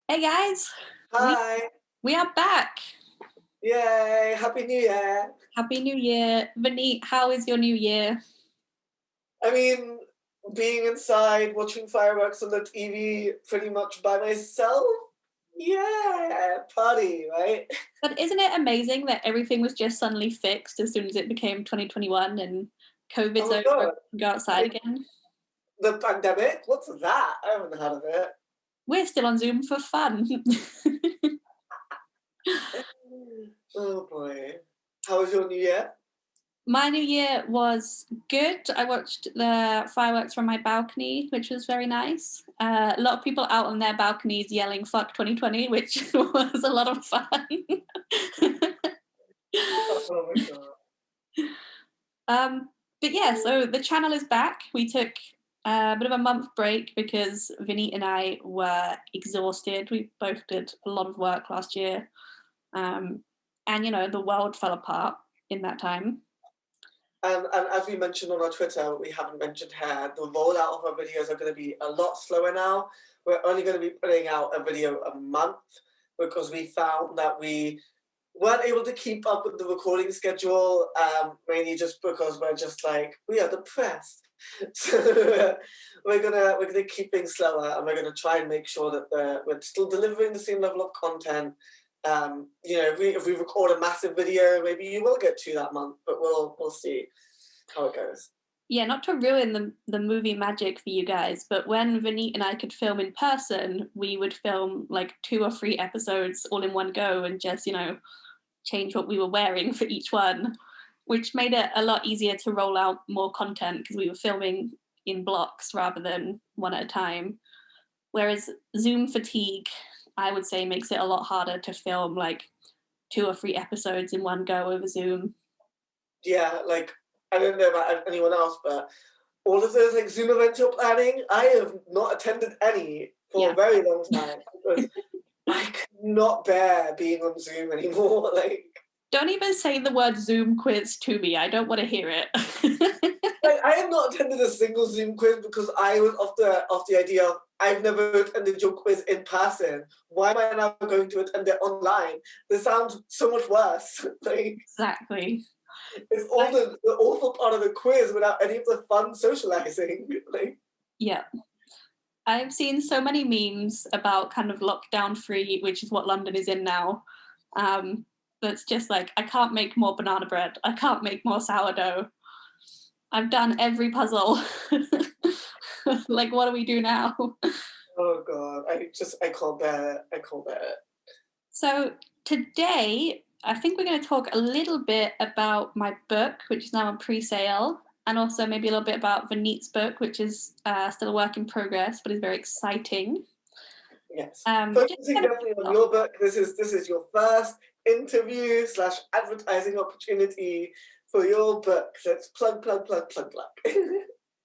Hey guys, we Hi. we are back. Yay. Happy New Year. Happy New Year, Vaneet. How is your New Year? I mean, being inside, watching fireworks on the TV pretty much by myself. Yeah, party, right? But isn't it amazing that everything was just suddenly fixed as soon as it became 2021 and COVID's Oh my over? god. We can go outside Like again. the pandemic? What's that? I haven't heard of it. We're still on Zoom for fun. Oh boy. How was your New Year? My New Year was good. I watched the fireworks from my balcony, which was very nice. A lot of people out on their balconies yelling "fuck 2020," which was a lot of fun. Oh my god. Um, but yeah, so the channel is back. We took a bit of a month break because Vinny and I were exhausted. We both did a lot of work last year. And, the world fell apart in that time. And as we mentioned on our Twitter, we haven't mentioned here, the rollout of our videos are going to be a lot slower now. We're only going to be putting out a video a month because we found that we weren't able to keep up with the recording schedule, mainly just because we're just like, we are depressed. So we're gonna keep things slower, and we're gonna try and make sure that we're still delivering the same level of content. If we record a massive video, maybe you will get to that month, but we'll see how it goes. Yeah, not to ruin the movie magic for you guys, but when Vinny and I could film in person, we would film like 2 or 3 episodes all in one go and just, change what we were wearing for each one, which made it a lot easier to roll out more content because we were filming in blocks rather than one at a time. Whereas Zoom fatigue, I would say, makes it a lot harder to film like 2 or 3 episodes in one go over Zoom. Yeah, like I don't know about anyone else, but all of those like Zoom events you're planning, I have not attended any for Yeah. a very long time because I could not bear being on Zoom anymore. Like Don't even say the word Zoom quiz to me. I don't want to hear it. I have not attended a single Zoom quiz because I was of the idea of I've never attended your quiz in person. Why am I now going to attend it online? This sounds so much worse. Like Exactly. it's all the awful part of the quiz without any of the fun socializing. Like Yeah. I've seen so many memes about kind of lockdown free, which is what London is in now. That's just like, I can't make more banana bread. I can't make more sourdough. I've done every puzzle. Like, what do we do now? oh god, I can't bear it. I can't bear it. So, today, I think we're going to talk a little bit about my book, which is now on pre sale, and also maybe a little bit about Vaneet's book, which is still a work in progress, but is very exciting. Yes. Just Focusing kind of definitely on your book. This is your first interview slash advertising opportunity for your book. Let's plug.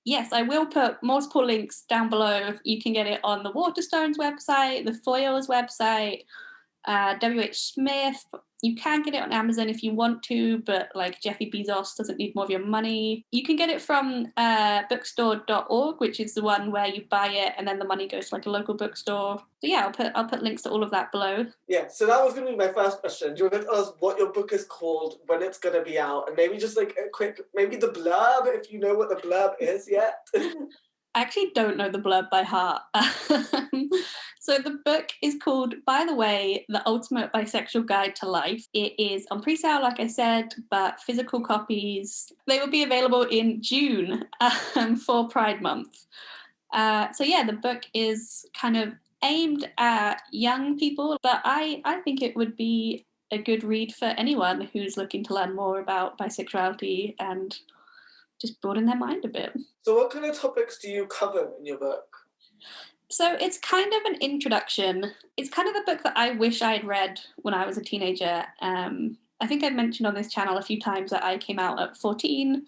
Yes, I will put multiple links down below. You can get it on the Waterstones website, the Foyles website, WH Smith. You can get it on Amazon if you want to, but like Jeffy Bezos doesn't need more of your money. You can get it from bookstore.org, which is the one where you buy it and then the money goes to like a local bookstore. So yeah, I'll put links to all of that below. Yeah, so that was going to be my first question. Do you want to tell us what your book is called, when it's going to be out, and maybe just like a quick, maybe the blurb, if you know what the blurb is yet? I actually don't know the blurb by heart. So the book is called, by the way, The Ultimate Bisexual Guide to Life. It is on pre-sale, like I said, but physical copies, they will be available in June for Pride Month. So yeah, the book is kind of aimed at young people, but I think it would be a good read for anyone who's looking to learn more about bisexuality and just broaden their mind a bit. So what kind of topics do you cover in your book? So it's kind of an introduction. It's kind of the book that I wish I had read when I was a teenager. I think I've mentioned on this channel a few times that I came out at 14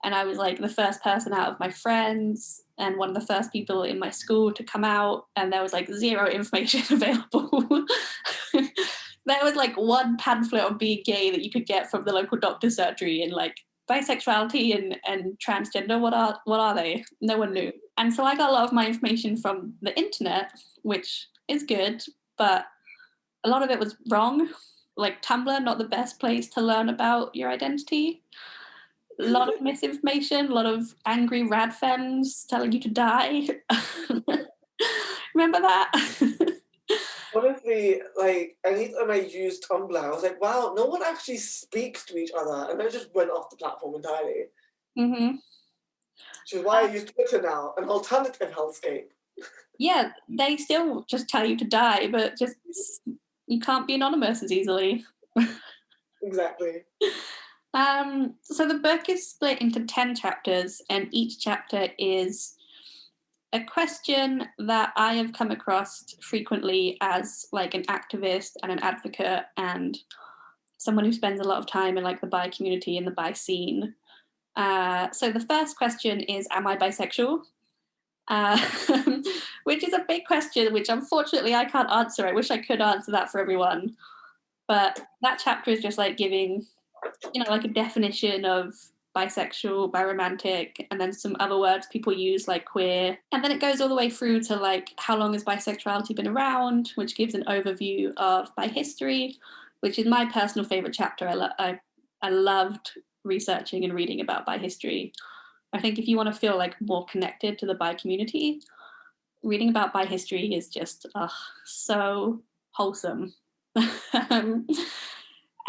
and I was like the first person out of my friends and one of the first people in my school to come out, and there was like zero information available. There was like one pamphlet on being gay that you could get from the local doctor's surgery, and like bisexuality and transgender, what are they? No one knew. And so I got a lot of my information from the internet, which is good, but a lot of it was wrong. Like Tumblr, not the best place to learn about your identity. A lot of misinformation, a lot of angry rad femmes telling you to die. Remember that? Honestly, like, anytime I used Tumblr, I was like, wow, no one actually speaks to each other. And then I just went off the platform entirely. Mm-hmm. Which is why I use Twitter now, an alternative hellscape. Yeah, they still just tell you to die, but just you can't be anonymous as easily. Exactly. So the book is split into 10 chapters, and each chapter is a question that I have come across frequently as like an activist and an advocate and someone who spends a lot of time in like the bi community and the bi scene. So the first question is, am I bisexual? Uh, which is a big question, which unfortunately I can't answer. I wish I could answer that for everyone. But that chapter is just like giving, like a definition of bisexual, biromantic, and then some other words people use like queer. And then it goes all the way through to like how long has bisexuality been around, which gives an overview of bi history, which is my personal favorite chapter. I loved researching and reading about bi history. I think if you want to feel like more connected to the bi community, reading about bi history is just so wholesome.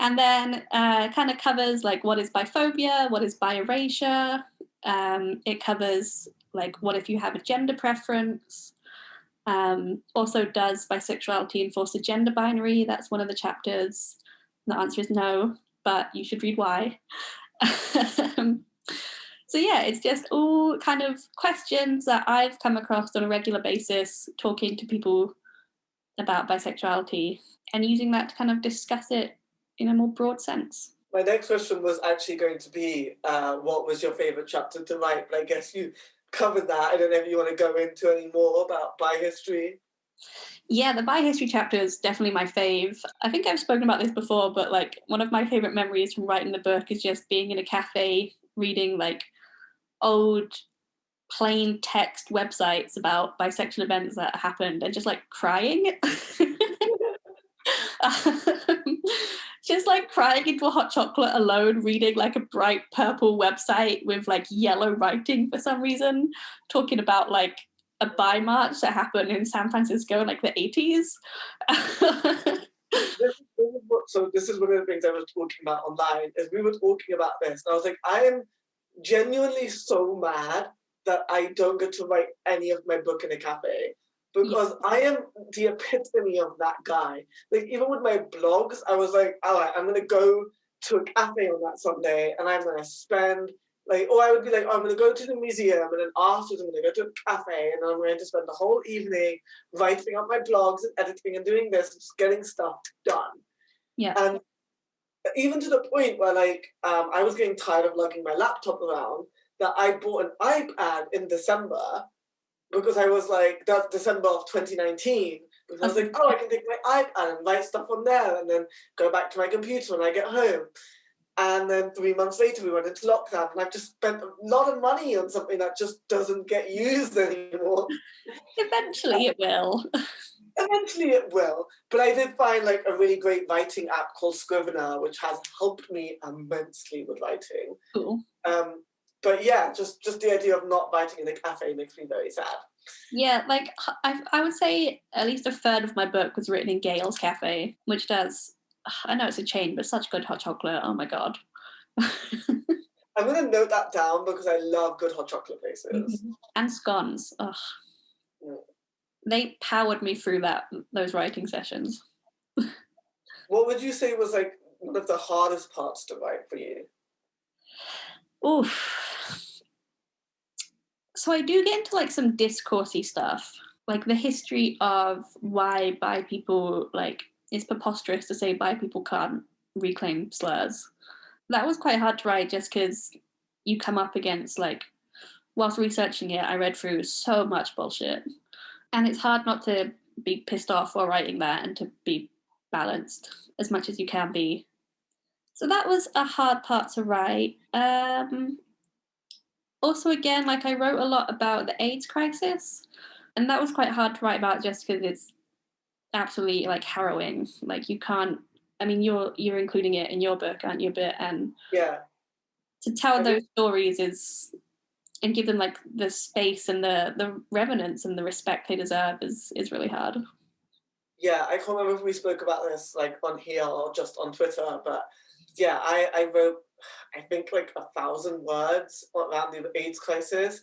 And then kind of covers like what is biphobia, what is bi-erasure. It covers like what if you have a gender preference. Also, does bisexuality enforce a gender binary? That's one of the chapters. The answer is no, but you should read why. So yeah, it's just all kind of questions that I've come across on a regular basis, talking to people about bisexuality and using that to kind of discuss it in a more broad sense. My next question was actually going to be, what was your favorite chapter to write? But I guess you covered that. I don't know if you want to go into any more about bi history. Yeah, the bi history chapter is definitely my fave. I think I've spoken about this before, but like one of my favorite memories from writing the book is just being in a cafe reading like old plain text websites about bisexual events that happened and just like crying. Just like crying into a hot chocolate alone, reading like a bright purple website with like yellow writing for some reason, talking about like a bi march that happened in San Francisco in like the 80s. This is one of the things I was talking about online, is we were talking about this, and I was like, I am genuinely so mad that I don't get to write any of my book in a cafe, because I am the epitome of that guy. Like, even with my blogs, I was like, all right, I'm going to go to a cafe on that Sunday and I'm going to spend, like, or I would be like, oh, I'm going to go to the museum, and then afterwards I'm going to go to a cafe and I'm going to spend the whole evening writing up my blogs and editing and doing this, and just getting stuff done. Yeah. And even to the point where, like, I was getting tired of lugging my laptop around, that I bought an iPad in December, because I was like, that's December of 2019, because I was like, oh, I can take my iPad and write stuff on there and then go back to my computer when I get home. And then 3 months later, we went into lockdown, and I've just spent a lot of money on something that just doesn't get used anymore. Eventually it will. Eventually it will. But I did find like a really great writing app called Scrivener, which has helped me immensely with writing. Cool. But yeah, just the idea of not writing in a cafe makes me very sad. Yeah, like I would say at least a third of my book was written in Gail's Cafe, which does, I know it's a chain, but such good hot chocolate. Oh my God. I'm going to note that down because I love good hot chocolate places. Mm-hmm. And scones. Ugh. Mm. They powered me through those writing sessions. What would you say was like one of the hardest parts to write for you? Oof. So I do get into like some discoursey stuff, like the history of why bi people, like, it's preposterous to say bi people can't reclaim slurs. That was quite hard to write just because you come up against, like, whilst researching it, I read through so much bullshit. And it's hard not to be pissed off while writing that and to be balanced as much as you can be. So that was a hard part to write. Also, again, like I wrote a lot about the AIDS crisis, and that was quite hard to write about just because it's absolutely like harrowing. Like you can't. I mean, you're including it in your book, aren't you, a bit? And Yeah. to tell I those mean, stories is and give them like the space and the reverence and the respect they deserve is really hard. yeah, I can't remember if we spoke about this like on here or just on Twitter, but yeah, I wrote, I think like 1,000 words around the AIDS crisis.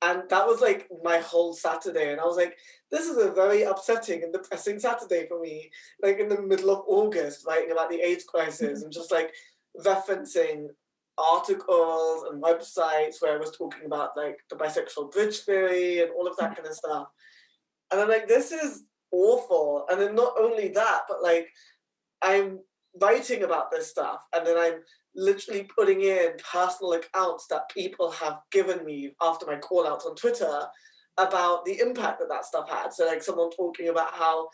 And that was like my whole Saturday. And I was like, this is a very upsetting and depressing Saturday for me. Like in the middle of August, writing about the AIDS crisis and just like referencing articles and websites where I was talking about like the bisexual bridge theory and all of that kind of stuff. And I'm like, this is awful. And then not only that, but like I'm writing about this stuff and then I'm literally putting in personal accounts that people have given me after my call outs on Twitter about the impact that that stuff had. So like someone talking about how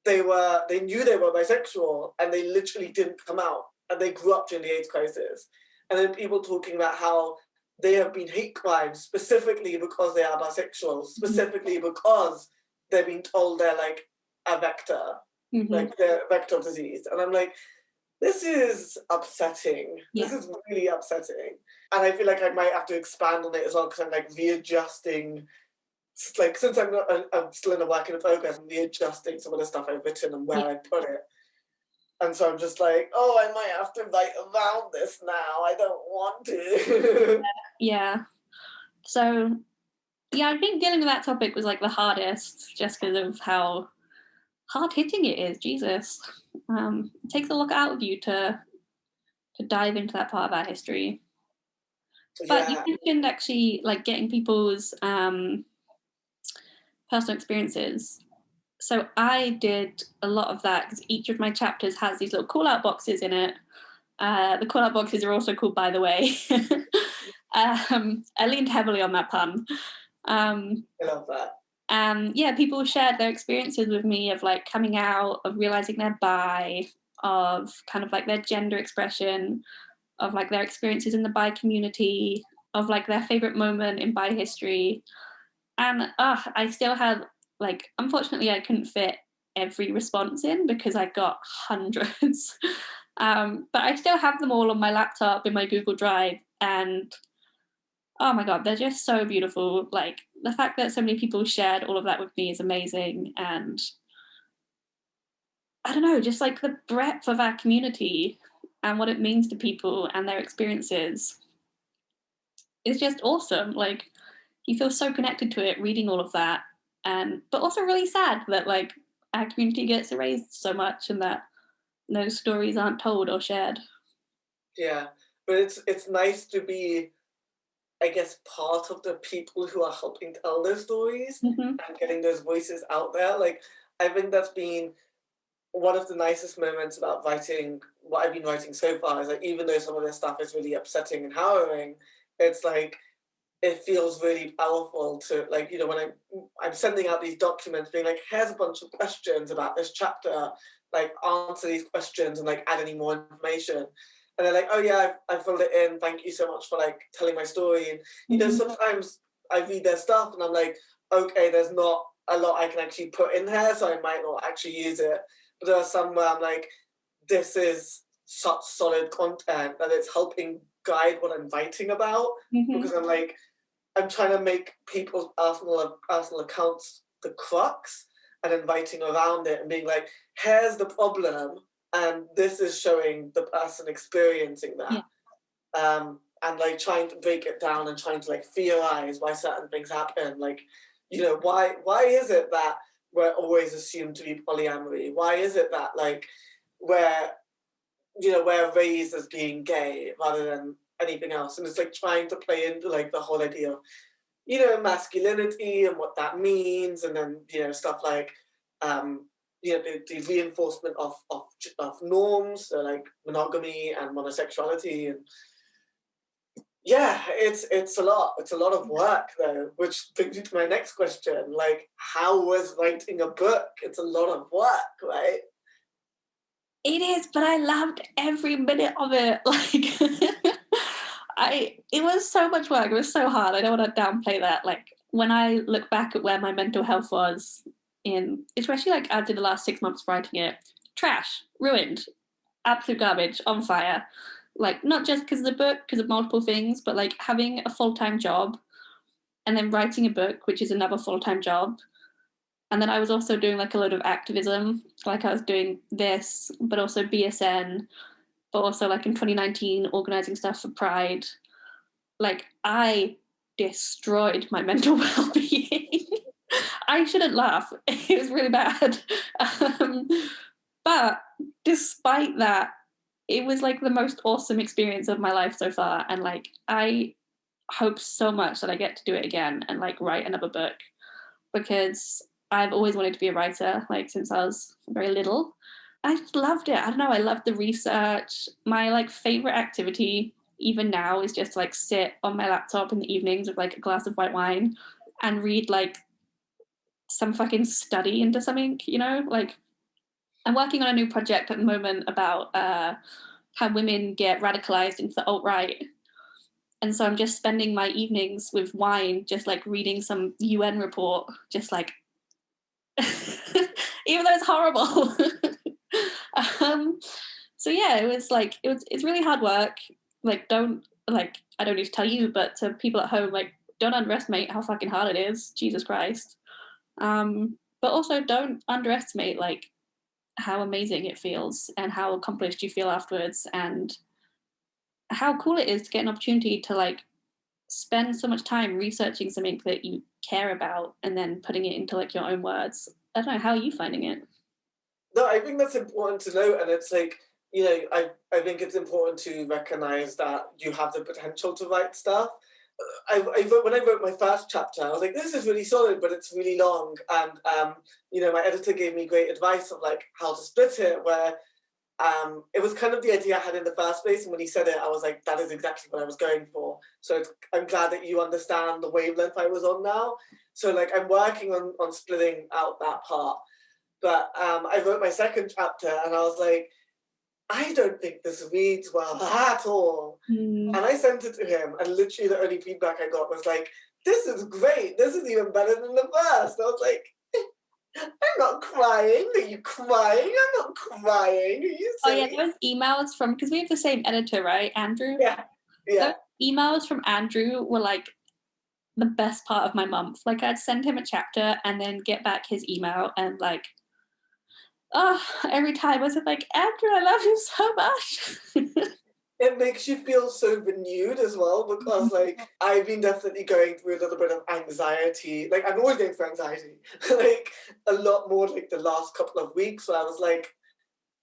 they knew they were bisexual and they literally didn't come out and they grew up during the AIDS crisis. And then people talking about how they have been hate crimes specifically because they are bisexual, specifically because they're being told they're like a vector, Mm-hmm. like they're a vector of disease. And I'm like, this is upsetting. Yeah. This is really upsetting. And I feel like I might have to expand on it as well because I'm like readjusting. Like since I'm still in a work in progress, I'm readjusting some of the stuff I've written and where Yeah. I put it. And so I'm just like, oh, I might have to write around this now. I don't want to. Yeah. So yeah, I think dealing with that topic was like the hardest just because of how hard hitting it is. Jesus. It takes a lot out of you to dive into that part of our history. But you Yeah. mentioned actually like getting people's personal experiences. So I did a lot of that because each of my chapters has these little call out boxes in it. The call out boxes are also called By the Way. I leaned heavily on that pun. I love that. And yeah, people shared their experiences with me of like coming out, of realizing they're bi, of kind of like their gender expression, of like their experiences in the bi community, of like their favorite moment in bi history. And I still had like, unfortunately, I couldn't fit every response in because I got hundreds. But I still have them all on my laptop in my Google Drive. And oh my God, they're just so beautiful. Like the fact that so many people shared all of that with me is amazing. And I don't know, just like the breadth of our community and what it means to people and their experiences is just awesome. Like you feel so connected to it reading all of that. And but also really sad that like our community gets erased so much and that those stories aren't told or shared. Yeah. But it's nice to be, I guess, part of the people who are helping tell those stories Mm-hmm. and getting those voices out there. Like I think that's been one of the nicest moments about writing what I've been writing so far is like even though some of this stuff is really upsetting and harrowing, it's like it feels really powerful to like, you know, when I'm sending out these documents being like, here's a bunch of questions about this chapter, like answer these questions and like add any more information. And they're like, oh yeah, I filled it in. Thank you so much for like telling my story. And you know, Mm-hmm. sometimes I read their stuff and I'm like, okay, there's not a lot I can actually put in here, so I might not actually use it. But there are some where I'm like, this is such solid content that it's helping guide what I'm writing about Mm-hmm. because I'm like, I'm trying to make people's personal accounts the crux and then writing around it and being like, here's the problem, and this is showing the person experiencing Yeah. that. And like trying to break it down and trying to like theorize why certain things happen. Like, you know, why is it that we're always assumed to be polyamory? Why is it that like we're you know, we're raised as being gay rather than anything else? And it's like trying to play into like the whole idea of, you know, masculinity and what that means, and then, you know, stuff like, you know, the reinforcement of norms, so like monogamy and monosexuality. And yeah, it's a lot. It's a lot of work though, which brings me to my next question. Like, how was writing a book? It's a lot of work, right? It is, but I loved every minute of it. Like it was so much work. It was so hard. I don't want to downplay that. Like when I look back at where my mental health was in, especially like after the last 6 months writing it, trash, ruined, absolute garbage, on fire. Like, not just because of the book, because of multiple things, but like having a full-time job and then writing a book, which is another full-time job. And then I was also doing like a load of activism, like I was doing this, but also BSN, but also like in 2019 organizing stuff for Pride. Like, I destroyed my mental well-being. I shouldn't laugh. It was really bad. Um, but despite that, it was like the most awesome experience of my life so far. And like, I hope so much that I get to do it again and like write another book, because I've always wanted to be a writer, like since I was very little. I just loved it. I don't know. I loved the research. My like favorite activity, even now, is just to like sit on my laptop in the evenings with like a glass of white wine and read like some fucking study into something, you know? Like, I'm working on a new project at the moment about how women get radicalized into the alt-right. And so I'm just spending my evenings with wine, just like reading some UN report, just like, even though it's horrible. um, so yeah, it's really hard work. Like, I don't need to tell you, but to people at home, like, don't underestimate how fucking hard it is. Jesus Christ. But also don't underestimate like how amazing it feels and how accomplished you feel afterwards, and how cool it is to get an opportunity to like spend so much time researching something that you care about and then putting it into like your own words. I don't know, how are you finding it? No, I think that's important to note, and it's like, I think it's important to recognize that you have the potential to write stuff. When I wrote my first chapter, I was like, this is really solid, but it's really long, and my editor gave me great advice of like how to split it, where it was kind of the idea I had in the first place, and when he said it, I was like, that is exactly what I was going for. So I'm glad that you understand the wavelength I was on now. So like, I'm working on splitting out that part. But I wrote my second chapter and I was like, I don't think this reads well at all. Mm. And I sent it to him, and literally the only feedback I got was like, this is great. This is even better than the first. And I was like, I'm not crying. Are you crying? I'm not crying. Are you Oh yeah, silly? those emails from, because we have the same editor, right, Andrew? Yeah. Yeah. Those emails from Andrew were like the best part of my month. Like, I'd send him a chapter and then get back his email, and like, oh, every time I was like, Andrew, I love you so much. It makes you feel so renewed as well, because like I've been definitely going through a little bit of anxiety. Like, I'm always going through anxiety, like a lot more like the last couple of weeks, where I was like,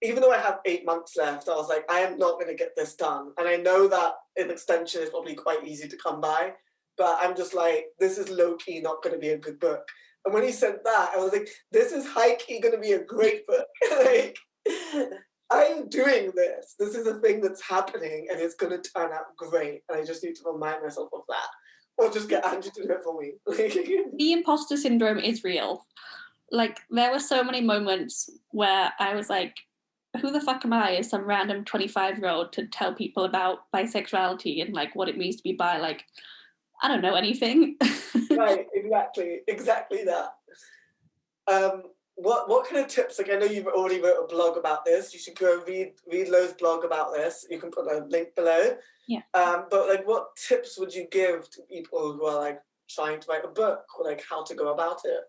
even though I have 8 months left, I was like, I am not going to get this done. And I know that an extension is probably quite easy to come by, but I'm just like, this is low-key not going to be a good book. And when he said that, I was like, this is high-key going to be a great book. Like, I'm doing this. This is a thing that's happening, and it's going to turn out great. And I just need to remind myself of that. Or just get Andrew to do it for me. The imposter syndrome is real. Like, there were so many moments where I was like, who the fuck am I as some random 25-year-old to tell people about bisexuality and like what it means to be bi? Like, I don't know anything. Right, exactly that. What kind of tips? Like, I know you've already wrote a blog about this. You should go read Lo's blog about this. You can put a link below. Yeah. But like, what tips would you give to people who are like trying to write a book, or like how to go about it?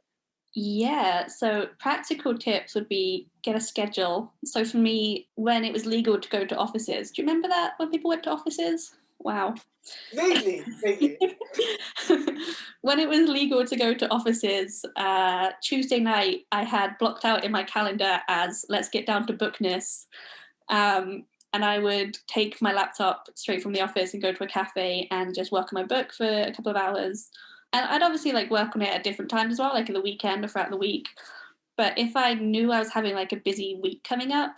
Yeah, so practical tips would be get a schedule. So for me, when it was legal to go to offices, do you remember that when people went to offices? Wow. Vaguely. When it was legal to go to offices, Tuesday night I had blocked out in my calendar as let's get down to bookness. And I would take my laptop straight from the office and go to a cafe and just work on my book for a couple of hours. And I'd obviously like work on it at different times as well, like in the weekend or throughout the week. But if I knew I was having like a busy week coming up,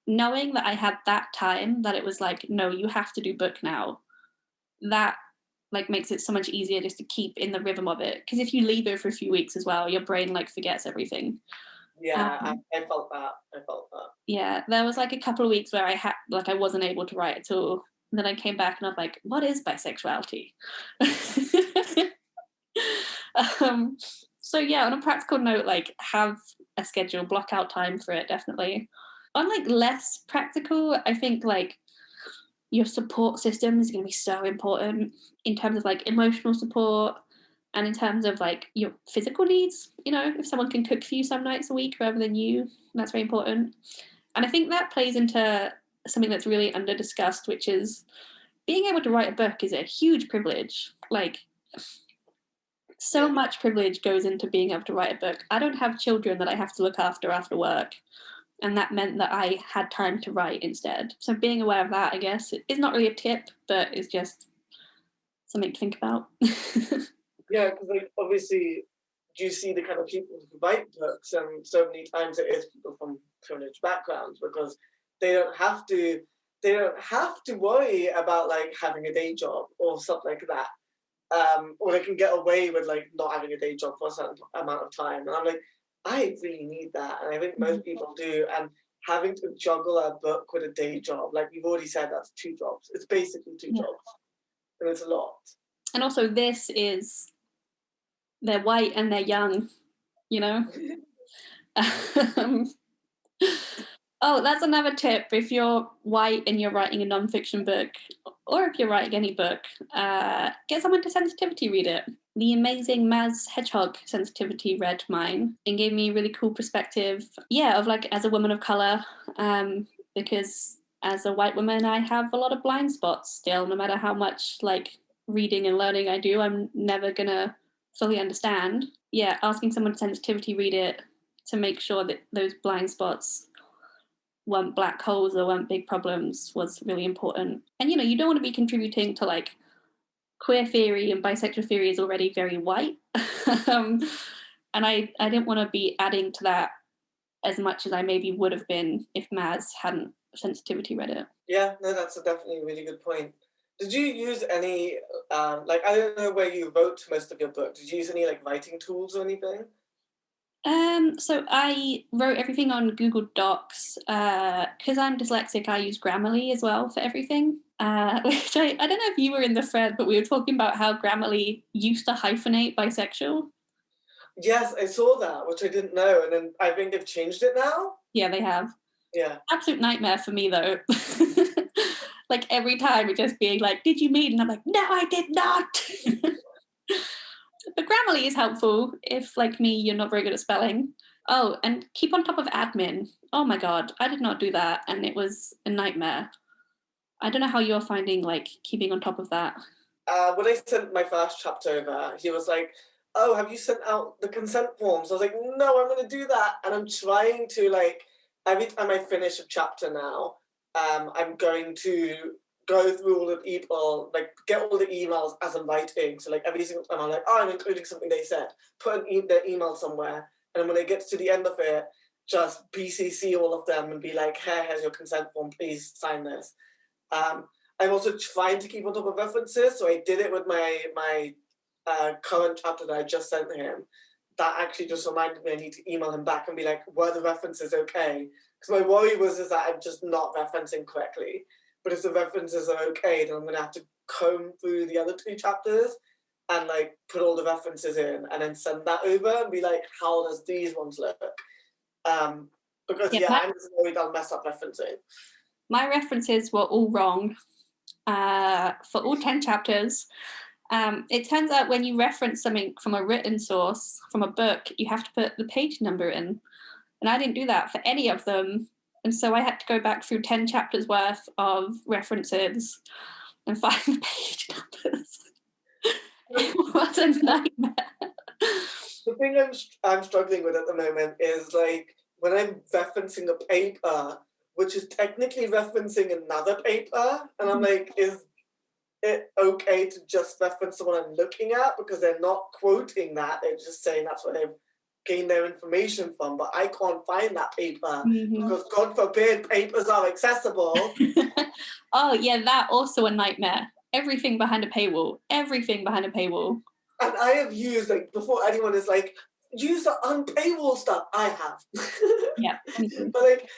knowing that I had that time, that it was like, no, you have to do book now, that like makes it so much easier just to keep in the rhythm of it. Because if you leave it for a few weeks as well, your brain like forgets everything. Yeah, I felt that. Yeah, there was like a couple of weeks where I wasn't able to write at all. And then I came back and I was like, what is bisexuality? um, So yeah, on a practical note, like have a schedule, block out time for it, definitely. On like less practical, I think like your support system is going to be so important in terms of like emotional support and in terms of like your physical needs. You know, if someone can cook for you some nights a week rather than you, that's very important. And I think that plays into something that's really under discussed, which is being able to write a book is a huge privilege. Like, so much privilege goes into being able to write a book. I don't have children that I have to look after work. And that meant that I had time to write instead. So being aware of that, I guess, is not really a tip, but it's just something to think about. Yeah, because like obviously you see the kind of people who write books, and so many times it is people from privileged backgrounds because they don't have to worry about like having a day job or stuff like that. Or they can get away with like not having a day job for a certain amount of time. And I'm like, I really need that, and I think most people do. And having to juggle a book with a day job, like we've already said, that's 2 jobs. It's basically 2 jobs, and it's a lot. And also, they're white and they're young, you know? Oh, that's another tip. If you're white and you're writing a nonfiction book, or if you're writing any book, get someone to sensitivity read it. The amazing Maz Hedgehog sensitivity read mine and gave me a really cool perspective, of like as a woman of color, because as a white woman, I have a lot of blind spots still. No matter how much like reading and learning I do, I'm never gonna fully understand. Yeah, asking someone to sensitivity read it to make sure that those blind spots weren't black holes or weren't big problems was really important. And you don't want to be contributing to like queer theory, and bisexual theory is already very white. And I didn't want to be adding to that as much as I maybe would have been if Maz hadn't sensitivity read it. Yeah, no, that's definitely a really good point. Did you use any, like, I don't know where you wrote most of your book. Did you use any, like, writing tools or anything? So I wrote everything on Google Docs. Because I'm dyslexic, I use Grammarly as well for everything. Which I don't know if you were in the thread, but we were talking about how Grammarly used to hyphenate bisexual. Yes, I saw that, which I didn't know, and then I think they've changed it now. Yeah, they have. Yeah. Absolute nightmare for me though. Like every time it just being like, did you mean? And I'm like, no, I did not. But Grammarly is helpful if, like me, you're not very good at spelling. Oh, and keep on top of admin. Oh my God, I did not do that. And it was a nightmare. I don't know how you're finding like keeping on top of that. When I sent my first chapter over, he was like, oh, have you sent out the consent forms? I was like, no, I'm going to do that. And I'm trying to, like, every time I finish a chapter now, I'm going to go through all the people, like, get all the emails as I'm writing. So, like, every single time I'm like, oh, I'm including something they said, put their email somewhere. And when it gets to the end of it, just BCC all of them and be like, hey, here's your consent form, please sign this. I'm also trying to keep on top of references, so I did it with my current chapter that I just sent him. That actually just reminded me I need to email him back and be like, were the references okay? Because my worry was that I'm just not referencing correctly. But if the references are okay, then I'm going to have to comb through the other 2 chapters and like put all the references in and then send that over and be like, how does these ones look? Because I'm just worried I'll mess up referencing. My references were all wrong for all 10 chapters. It turns out when you reference something from a written source, from a book, you have to put the page number in. And I didn't do that for any of them. And so I had to go back through 10 chapters worth of references and find the page numbers. It was a nightmare. The thing I'm struggling with at the moment is like when I'm referencing a paper, which is technically referencing another paper, and I'm like, is it okay to just reference the one I'm looking at because they're not quoting that, they're just saying that's where they've gained their information from, but I can't find that paper because God forbid papers are accessible. Oh yeah, that also a nightmare. Everything behind a paywall. And I have used, like, before anyone is like, use the unpaywall stuff, I have. Yeah. But like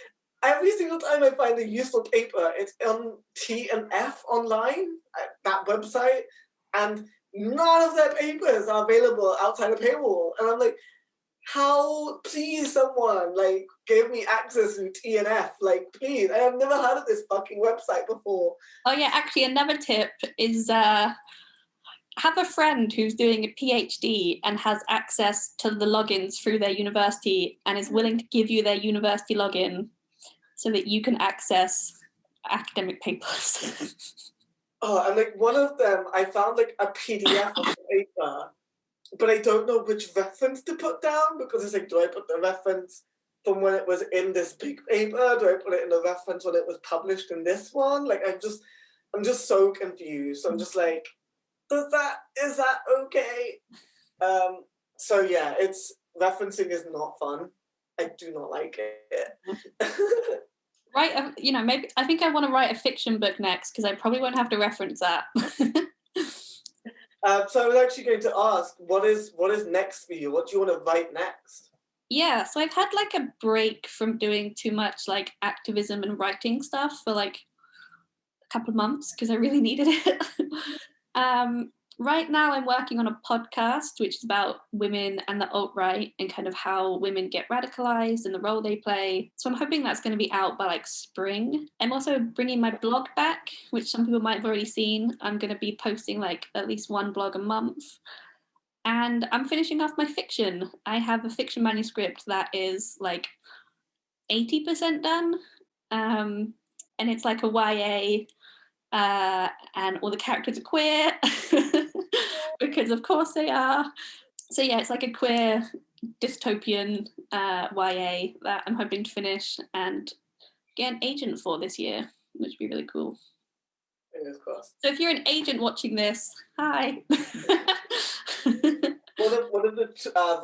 every single time I find a useful paper, it's on T and F online, that website, and none of their papers are available outside of paywall. And I'm like, how, please someone, like, give me access to TNF. Like, please, I have never heard of this fucking website before. Oh yeah, actually another tip is have a friend who's doing a PhD and has access to the logins through their university and is willing to give you their university login so that you can access academic papers. Oh, and like one of them, I found like a PDF of the paper, but I don't know which reference to put down because it's like, do I put the reference from when it was in this big paper? Do I put it in the reference when it was published in this one? Like, I'm just so confused. I'm just like, is that okay? So yeah, it's referencing is not fun. I do not like it. Right, maybe I think I want to write a fiction book next because I probably won't have to reference that. So I was actually going to ask, what is next for you? What do you want to write next? Yeah, so I've had like a break from doing too much like activism and writing stuff for like a couple of months because I really needed it. Right now I'm working on a podcast which is about women and the alt-right and kind of how women get radicalized and the role they play. So I'm hoping that's going to be out by like spring. I'm also bringing my blog back, which some people might have already seen. I'm going to be posting like at least one blog a month. And I'm finishing off my fiction. I have a fiction manuscript that is like 80% done. And it's like a YA, and all the characters are queer because of course they are. So yeah, it's like a queer dystopian YA that I'm hoping to finish and get an agent for this year, which would be really cool. Fingers crossed. So if you're an agent watching this, hi. One of the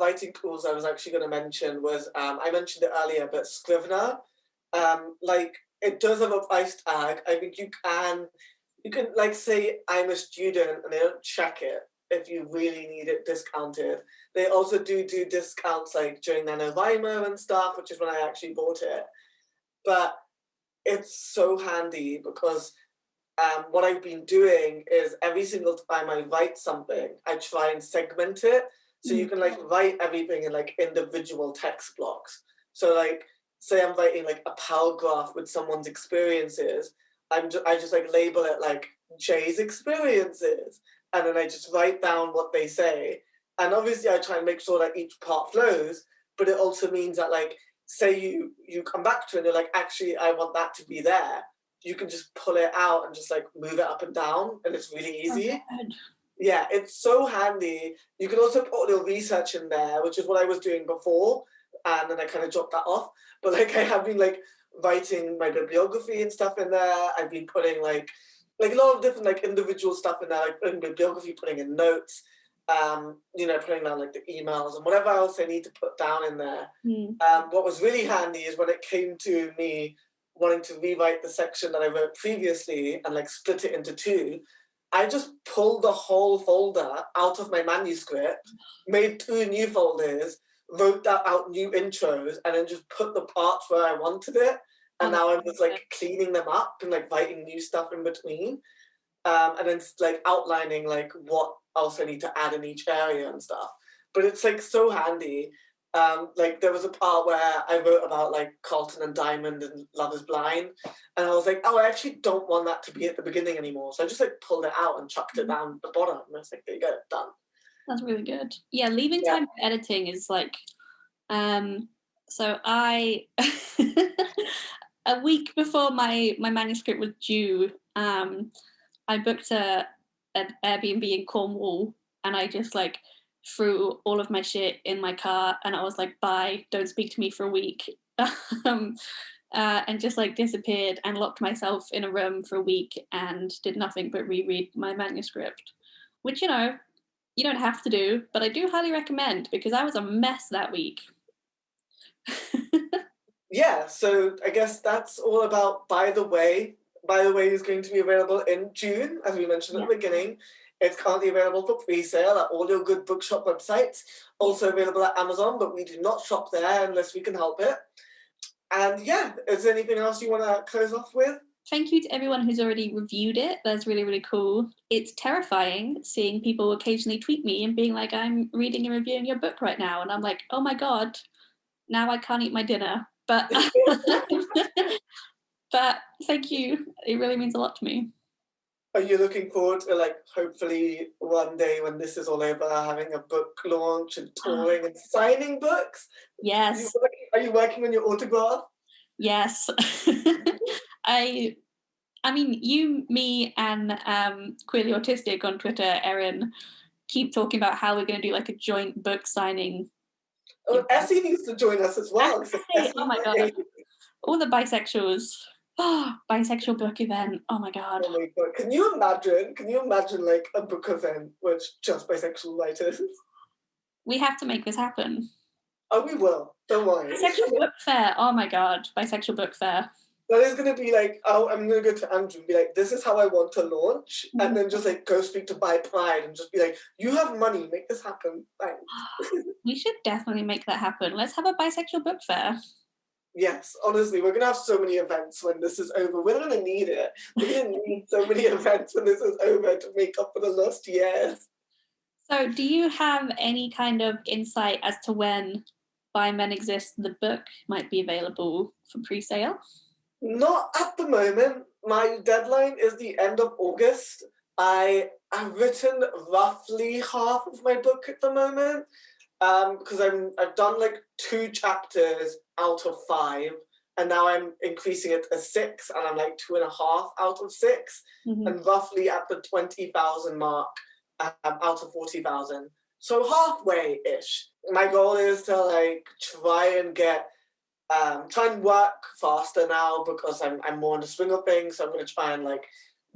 writing tools I was actually going to mention was, I mentioned it earlier, but Scrivener, like it does have a price tag. I think you can like say I'm a student and they don't check it if you really need it discounted. They also do discounts like during NaNoWriMo and stuff, which is when I actually bought it. But it's so handy because what I've been doing is every single time I write something, I try and segment it. So you can like write everything in like individual text blocks. So like, say I'm writing like a paragraph with someone's experiences, I just like label it like Jay's experiences, and then I just write down what they say. And obviously I try and make sure that each part flows, but it also means that like, say you come back to it and you're like, actually, I want that to be there. You can just pull it out and just like move it up and down, and it's really easy. Oh, yeah, it's so handy. You can also put a little research in there, which is what I was doing before, and then I kind of dropped that off. But like I have been like writing my bibliography and stuff in there. I've been putting like a lot of different like individual stuff in there, like putting bibliography, putting in notes, putting down like the emails and whatever else I need to put down in there. What was really handy is when it came to me wanting to rewrite the section that I wrote previously and like split it into two, I just pulled the whole folder out of my manuscript, made 2 new folders, wrote out new intros, and then just put the parts where I wanted it. And now I'm just like cleaning them up and like writing new stuff in between. And then like outlining like what else I need to add in each area and stuff. But it's like so handy. Like there was a part where I wrote about like Carlton and Diamond and Love is Blind, and I was like, oh, I actually don't want that to be at the beginning anymore. So I just like pulled it out and chucked it down at the bottom. And I was like, there you go, done. That's really good. Yeah, leaving time for editing is like, so I, a week before my manuscript was due, I booked an Airbnb in Cornwall, and I just like threw all of my shit in my car, and I was like, bye, don't speak to me for a week. And just like disappeared and locked myself in a room for a week and did nothing but reread my manuscript, which, you don't have to do, but I do highly recommend because I was a mess that week. Yeah, so I guess that's all about By the Way. By the Way is going to be available in June, as we mentioned at the beginning. It's currently available for pre-sale at all your good bookshop websites. Also available at Amazon, but we do not shop there unless we can help it. And yeah, is there anything else you want to close off with? Thank you to everyone who's already reviewed it. That's really, really cool. It's terrifying seeing people occasionally tweet me and being like, I'm reading and reviewing your book right now. And I'm like, oh my God, now I can't eat my dinner. But but thank you. It really means a lot to me. Are you looking forward to, like, hopefully one day when this is all over, having a book launch and touring and signing books? Yes. Are you working on your autograph? Yes. I mean, you, me, and Queerly Autistic on Twitter, Erin, keep talking about how we're going to do like a joint book signing. Oh, Essie needs to join us as well. So Hey, oh my God. All the bisexuals. Oh, bisexual book event. Oh my God. Oh my God. Can you imagine? Can you imagine like a book event with just bisexual writers? We have to make this happen. Oh, we will. Don't worry. Bisexual book fair. Oh my God. Bisexual book fair. That is going to be like, oh, I'm going to go to Andrew and be like, this is how I want to launch. And then just like go speak to Bi Pride and just be like, you have money, make this happen. Thanks. We should definitely make that happen. Let's have a bisexual book fair. Yes, honestly, we're going to have so many events when this is over. We're going to need it. We're going to need so many events when this is over to make up for the lost years. So do you have any kind of insight as to when Bi Men Exist, the book, might be available for pre-sale? Not at the moment. My deadline is the end of August. I've written roughly half of my book at the moment because I've done like 2 chapters out of 5, and now I'm increasing it to 6, and I'm like 2.5 out of 6, and roughly at the 20,000 mark out of 40,000. So halfway-ish. My goal is to like try and work faster now because I'm more in the swing of things. So I'm going to try and like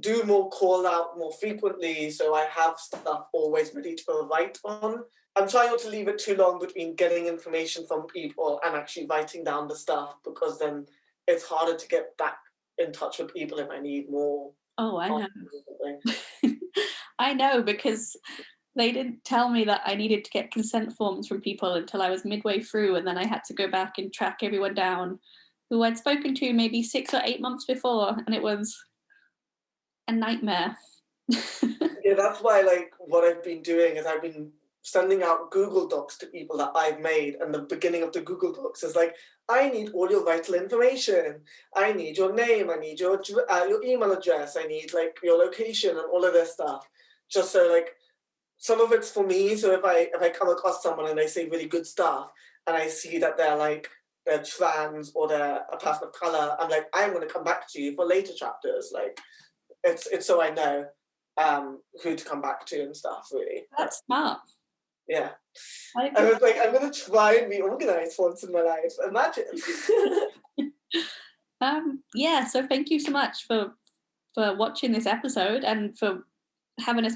do more call out more frequently so I have stuff always ready to write on. I'm trying not to leave it too long between getting information from people and actually writing down the stuff, because then it's harder to get back in touch with people if I need more. Oh, I know. I know, because they didn't tell me that I needed to get consent forms from people until I was midway through, and then I had to go back and track everyone down who I'd spoken to maybe 6 or 8 months before, and it was a nightmare. Yeah, that's why like what I've been doing is I've been sending out Google Docs to people that I've made, and the beginning of the Google Docs is like, I need all your vital information. I need your name. I need your email address. I need like your location and all of this stuff. Just so like some of it's for me. So if I come across someone and they say really good stuff, and I see that they're trans or they're a person of color, I'm like, I'm going to come back to you for later chapters. Like it's so I know who to come back to and stuff. Really, that's smart. Yeah. I was like, I'm going to try and be organized once in my life. Imagine. Yeah, so thank you so much for watching this episode and for having us